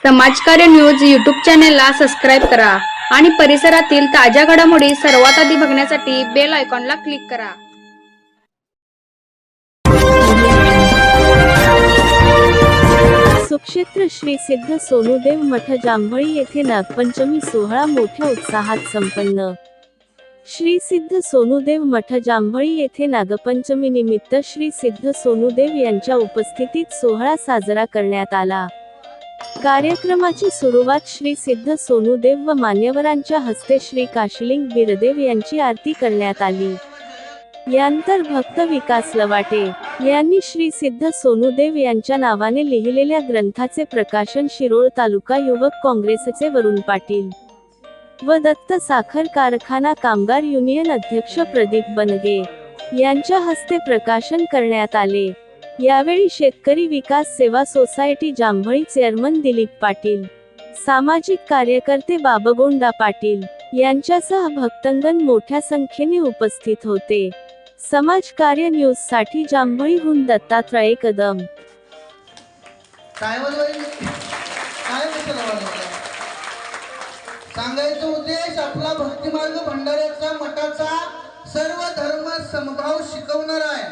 समाजकार्य news YouTube चॅनेलला subscribe करा आणि परिसरातील ताज्या घडामोडी सर्वात आधी बघण्यासाठी बेल आयकॉनला क्लिक करा। सुक्षेत्र श्री सिद्ध सोनुदेव मठ जांभळी येथे नागपंचमी सोहळा मोठ्या उत्साहात संपन्न। श्री सिद्ध सोनुदेव मठ जांभळी येथे नागपंचमी निमित्त श्री सिद्ध सोनुदेव यांच्या उपस्थितीत सोहळा साजरा करण्यात आला। कार्यक्रमाची सुरुवात श्री सिद्ध सोनुदेव व मान्यवरांच्या हस्ते श्री काशीलिंग बिरदेव यांची आरती करण्यात आली। यानंतर भक्त विकास लवाटे यांनी श्री सिद्ध सोनुदेव यांच्या नावाने लिहिलेल्या ग्रंथाचे प्रकाशन शिरोळ तालुका युवक काँग्रेसचे वरुण पाटील व दत्त साखर कारखाना कामगार युनियन अध्यक्ष प्रदीप बनगे यांच्या हस्ते प्रकाशन करण्यात आले। यावेळी शेतकरी विकास सेवा सोसायटी जांभळी चेअरमन दिलीप पाटील, सामाजिक कार्यकर्ते बाबगोंडा पाटील यांच्यासह भक्तगण मोठ्या संख्येने उपस्थित होते। समाजकार्य न्यूज साठी जांभळीहून दत्तात्रय कदम। सांगायचा उद्देश आपला भक्तिमार्ग भंडाऱ्याचा मठाचा सर्व धर्म समभाव शिकवणार आहे,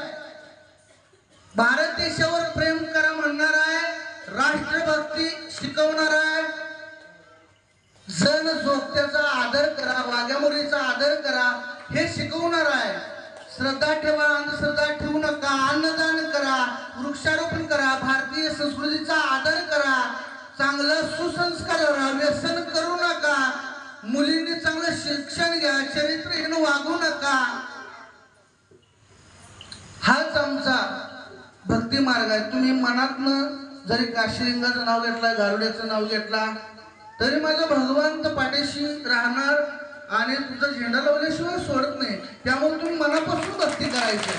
भारत देशावर प्रेम करा म्हणणार आहे, राष्ट्रभक्ती शिकवणार आहे, जन जोगत्याचा आदर करा, वाघ्यामुरीचा आदर करा हे शिकवणार आहे। श्रद्धा ठेवा, अंधश्रद्धा ठेवू नका, अन्नदान करा, वृक्षारोपण करा, भारतीय संस्कृतीचा आदर करा, चांगलं सुसंस्कार करा, व्यसन करू नका, मुलींनी चांगलं शिक्षण घ्या, चरित्रहीन वागू नका। हाच आमचा भक्ती मार्ग आहे। तुम्ही मनातनं जरी काशीलिंगाचं नाव घेतलं, गारुड्याचं नाव घेतला तरी माझा भगवंत पाठीशी राहणार आणि तुझा झेंडा लावल्याशिवाय सोडत नाही। त्यामुळे तुम्ही मनापासून भक्ती करायची।